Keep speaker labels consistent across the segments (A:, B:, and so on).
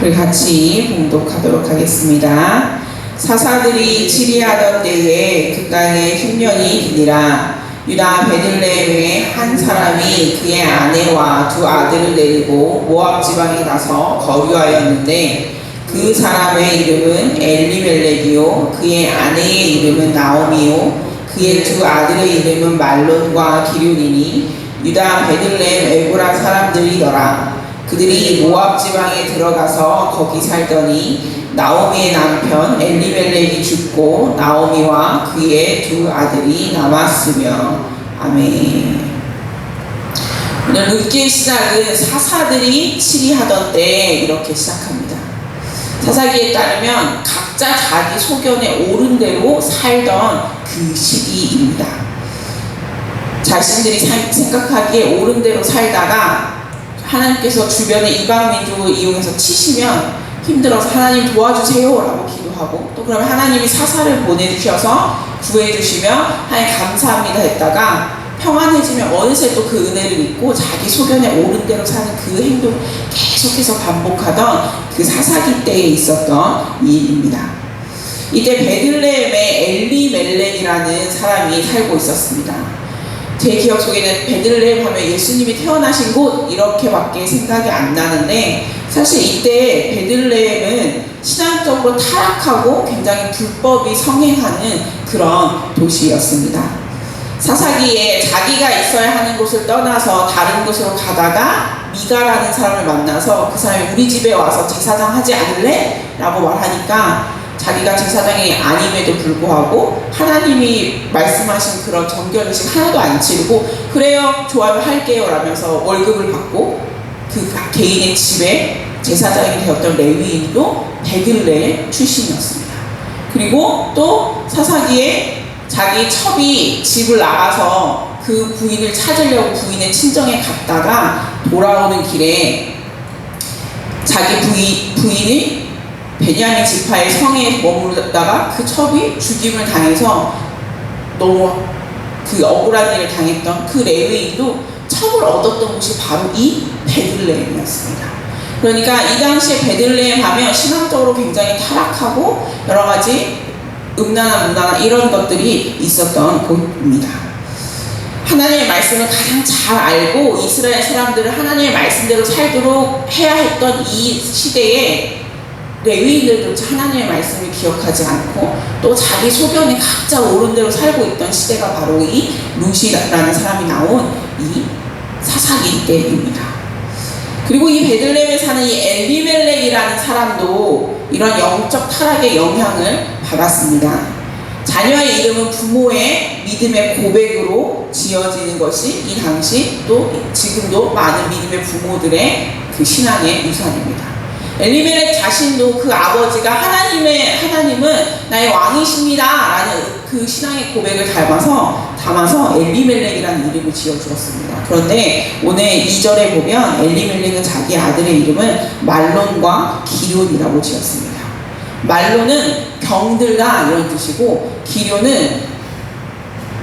A: 우리 같이 봉독하도록 하겠습니다. 사사들이 치리하던 때에 그 땅에 흉년이 기니라. 유다 베들레헴의 한 사람이 그의 아내와 두 아들을 데리고 모압 지방에 가서 거류하였는데 그 사람의 이름은 엘리멜렉이요 그의 아내의 이름은 나오미요 그의 두 아들의 이름은 말론과 기륜이니 유다 베들레헴 에고라 사람들이더라. 그들이 모압 지방에 들어가서 거기 살더니 나오미의 남편 엘리멜렉이 죽고 나오미와 그의 두 아들이 남았으며. 아멘. 오늘 룻기의 시작은 사사들이 치리하던 때 이렇게 시작합니다. 사사기에 따르면 각자 자기 소견에 옳은 대로 살던 그 시기입니다. 자신들이 생각하기에 옳은 대로 살다가 하나님께서 주변에 이방 민족을 이용해서 치시면 힘들어서 하나님 도와주세요 라고 기도하고, 또 그러면 하나님이 사사를 보내주셔서 구해주시면 하나님 감사합니다 했다가 평안해지면 어느새 또 그 은혜를 잊고 자기 소견에 옳은 대로 사는 그 행동을 계속해서 반복하던 그 사사기 때에 있었던 일입니다. 이때 베들레헴에 엘리멜렉이라는 사람이 살고 있었습니다. 제 기억 속에는 베들레헴 하면 예수님이 태어나신 곳 이렇게밖에 생각이 안 나는데, 사실 이때 베들레헴은 신앙적으로 타락하고 굉장히 불법이 성행하는 그런 도시였습니다. 사사기에 자기가 있어야 하는 곳을 떠나서 다른 곳으로 가다가 미가라는 사람을 만나서 그 사람이 우리 집에 와서 제사장 하지 않을래? 라고 말하니까 자기가 제사장이 아님에도 불구하고 하나님이 말씀하신 그런 정결의식 하나도 안 치르고 그래요 좋아요 할게요 라면서 월급을 받고 그 개인의 집에 제사장이 되었던 레위인도 베들레헴 출신이었습니다. 그리고 또 사사기에 자기 첩이 집을 나가서 그 부인을 찾으려고 부인의 친정에 갔다가 돌아오는 길에 자기 부인이 베냐민 지파의 성에 머무르다가 그 첩이 죽임을 당해서 너무 그 억울한 일을 당했던 그 레위인도 첩을 얻었던 곳이 바로 이 베들레헴이었습니다. 그러니까 이 당시에 베들레헴 하면 신앙적으로 굉장히 타락하고 여러 가지 음란한 문화나 이런 것들이 있었던 곳입니다. 하나님의 말씀을 가장 잘 알고 이스라엘 사람들을 하나님의 말씀대로 살도록 해야 했던 이 시대에 레위인들도 하나님의 말씀을 기억하지 않고 또 자기 소견에 각자 옳은 대로 살고 있던 시대가 바로 이 룻이라는 사람이 나온 이 사사기 때입니다. 그리고 이 베들레헴에 사는 이 엘리멜렉이라는 사람도 이런 영적 타락의 영향을 받았습니다. 자녀의 이름은 부모의 믿음의 고백으로 지어지는 것이 이 당시 또 지금도 많은 믿음의 부모들의 그 신앙의 유산입니다. 엘리멜렉 자신도 그 아버지가 하나님은 나의 왕이십니다 라는 그 신앙의 고백을 담아서 엘리멜렉이라는 이름을 지어주었습니다. 그런데 오늘 2절에 보면 엘리멜렉은 자기 아들의 이름을 말론과 기륜이라고 지었습니다. 말론은 병들다 이런 뜻이고 기륜은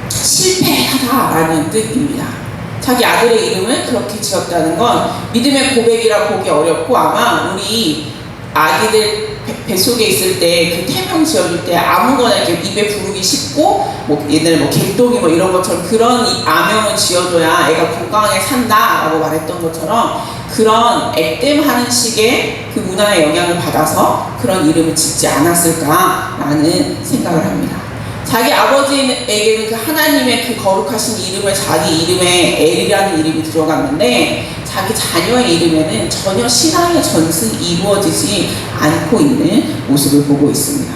A: 실패하다라는 뜻입니다. 자기 아들의 이름을 그렇게 지었다는 건 믿음의 고백이라 보기 어렵고, 아마 우리 아기들 뱃속에 있을 때 그 태명 지어줄 때 아무거나 이렇게 입에 부르기 쉽고 뭐 옛날에 뭐 개똥이 뭐 이런 것처럼 그런 아명을 지어줘야 애가 건강하게 산다 라고 말했던 것처럼 그런 액땜하는 식의 그 문화의 영향을 받아서 그런 이름을 짓지 않았을까라는 생각을 합니다. 자기 아버지에게는 그 하나님의 그 거룩하신 이름을 자기 이름에 엘이라는 이름이 들어갔는데 자기 자녀의 이름에는 전혀 신앙의 전승이 이루어지지 않고 있는 모습을 보고 있습니다.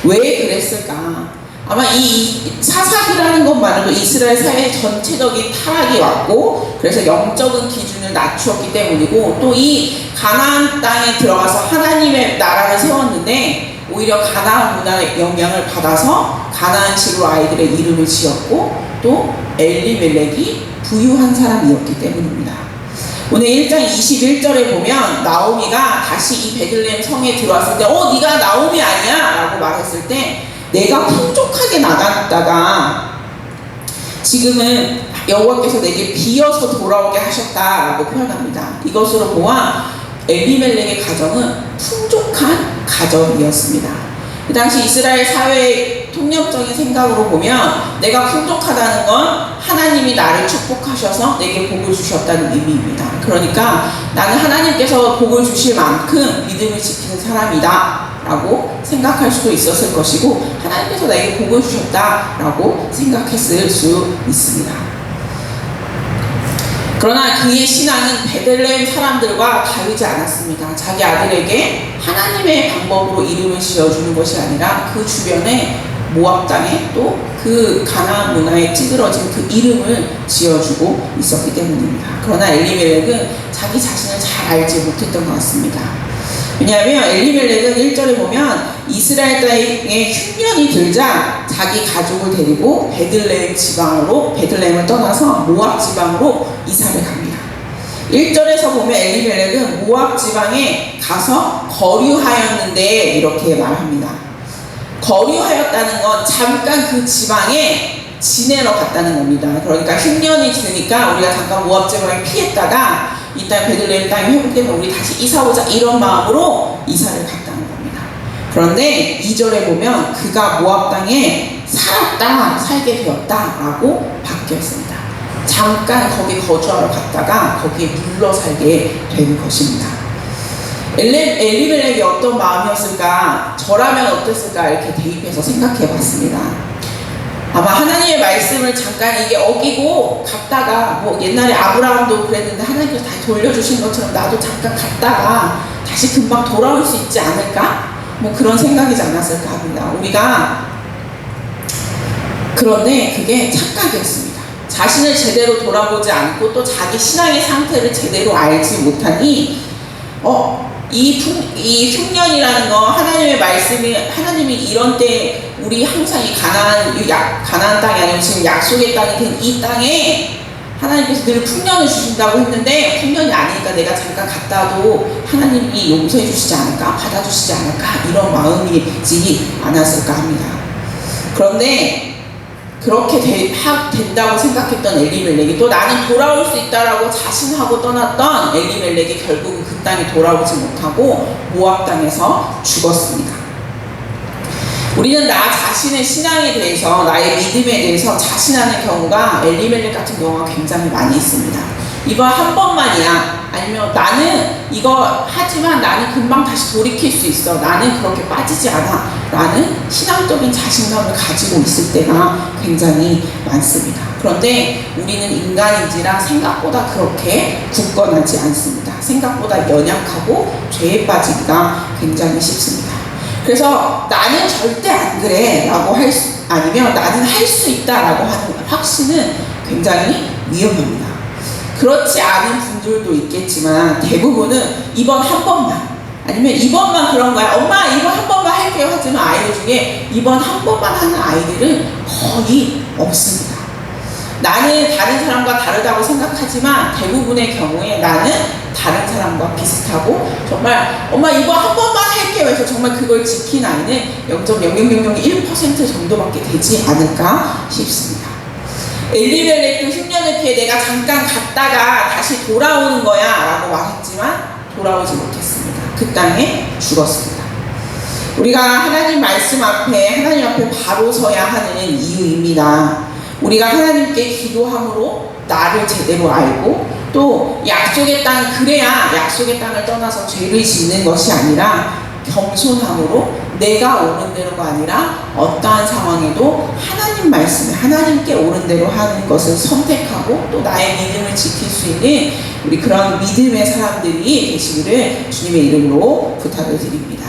A: 왜 그랬을까? 아마 이 사사기라는 것만으로도 이스라엘 사회의 전체적인 타락이 왔고 그래서 영적인 기준을 낮추었기 때문이고, 또 이 가나안 땅에 들어가서 하나님의 나라를 세웠는데 오히려 가나안 문화의 영향을 받아서 가나안식으로 아이들의 이름을 지었고 또 엘리멜렉이 부유한 사람이었기 때문입니다. 오늘 1장 21절에 보면 나오미가 다시 이 베들레헴 성에 들어왔을 때 네가 나오미 아니야? 라고 말했을 때 내가 풍족하게 나갔다가 지금은 여호와께서 내게 비어서 돌아오게 하셨다라고 표현합니다. 이것으로 보아 엘리멜렉의 가정은 풍족한 가정이었습니다. 그 당시 이스라엘 사회의 통념적인 생각으로 보면 내가 풍족하다는 건 하나님이 나를 축복하셔서 내게 복을 주셨다는 의미입니다. 그러니까 나는 하나님께서 복을 주실 만큼 믿음을 지키는 사람이다 라고 생각할 수도 있었을 것이고, 하나님께서 나에게 복을 주셨다 라고 생각했을 수 있습니다. 그러나 그의 신앙은 베들레헴 사람들과 다르지 않았습니다. 자기 아들에게 하나님의 방법으로 이름을 지어주는 것이 아니라 그 주변에 모압 땅에 또 그 가나안 문화에 찌들어진 그 이름을 지어주고 있었기 때문입니다. 그러나 엘리멜렉은 자기 자신을 잘 알지 못했던 것 같습니다. 왜냐하면 엘리멜렉은 1절에 보면 이스라엘 땅에 흉년이 들자 자기 가족을 데리고 베들레헴을 떠나서 모압 지방으로 이사를 갑니다. 1절에서 보면 엘리멜렉은 모압 지방에 가서 거류하였는데 이렇게 말합니다. 거류하였다는 건 잠깐 그 지방에 지내러 갔다는 겁니다. 그러니까 흉년이 드니까 우리가 잠깐 모압 지방에 피했다가 이따 베들레헴 땅이 회복되면 우리 다시 이사오자, 이런 마음으로 이사를 갔다는 겁니다. 그런데 2절에 보면 그가 모압 땅에 살게 되었다 라고 바뀌어 있습니다. 잠깐 거기 거주하러 갔다가 거기에 눌러 살게 된 것입니다. 엘리멜렉이 어떤 마음이었을까, 저라면 어땠을까 이렇게 대입해서 생각해 봤습니다. 아마 하나님의 말씀을 잠깐 이게 어기고 갔다가, 뭐 옛날에 아브라함도 그랬는데 하나님께서 다시 돌려주신 것처럼 나도 잠깐 갔다가 다시 금방 돌아올 수 있지 않을까? 뭐 그런 생각이지 않았을까 합니다. 그런데 그게 착각이었습니다. 자신을 제대로 돌아보지 않고 또 자기 신앙의 상태를 제대로 알지 못하니 이 흉년이라는 거, 하나님의 말씀이, 하나님이 이런 때 우리 항상 이 가나안 땅이 아니고 지금 약속의 땅이 된 이 땅에 하나님께서 늘 풍년을 주신다고 했는데 풍년이 아니니까 내가 잠깐 갔다도 하나님이 용서해 주시지 않을까, 받아주시지 않을까, 이런 마음이지 않았을까 합니다. 그런데 그렇게 된다고 생각했던 엘리멜렉이, 또 나는 돌아올 수 있다라고 자신하고 떠났던 엘리멜렉이 결국은 그 땅에 돌아오지 못하고 모압 땅에서 죽었습니다. 우리는 나 자신의 신앙에 대해서, 나의 믿음에 대해서 자신하는 경우가 엘리멜렉 같은 경우가 굉장히 많이 있습니다. 이거 한 번만이야, 아니면 나는 이거 하지만 나는 금방 다시 돌이킬 수 있어, 나는 그렇게 빠지지 않아 라는 신앙적인 자신감을 가지고 있을 때가 굉장히 많습니다. 그런데 우리는 인간인지라 생각보다 그렇게 굳건하지 않습니다. 생각보다 연약하고 죄에 빠지기가 굉장히 쉽습니다. 그래서 나는 절대 안 그래 라고 아니면 나는 할 수 있다 라고 하는 확신은 굉장히 위험합니다. 그렇지 않은 분들도 있겠지만 대부분은 이번 한 번만, 아니면 이번만 그런 거야, 엄마 이번 한 번만 할게요 하지만 아이들 중에 이번 한 번만 하는 아이들은 거의 없습니다. 나는 다른 사람과 다르다고 생각하지만 대부분의 경우에 나는 다른 사람과 비슷하고, 정말 엄마 이번 한 번만 할게요 해서 정말 그걸 지킨 아이는 0.0001% 정도밖에 되지 않을까 싶습니다. 엘리멜렉도 흉년을 피해 내가 잠깐 갔다가 다시 돌아오는 거야 라고 말했지만 돌아오지 못했습니다. 그 땅에 죽었습니다. 우리가 하나님 앞에 바로 서야 하는 이유입니다. 우리가 하나님께 기도함으로 나를 제대로 알고, 또 약속의 땅, 그래야 약속의 땅을 떠나서 죄를 짓는 것이 아니라 겸손함으로 내가 옳은 대로가 아니라 어떠한 상황에도 하나님 말씀에 하나님께 옳은 대로 하는 것을 선택하고 또 나의 믿음을 지킬 수 있는 우리 그런 믿음의 사람들이 되시기를 주님의 이름으로 부탁을 드립니다.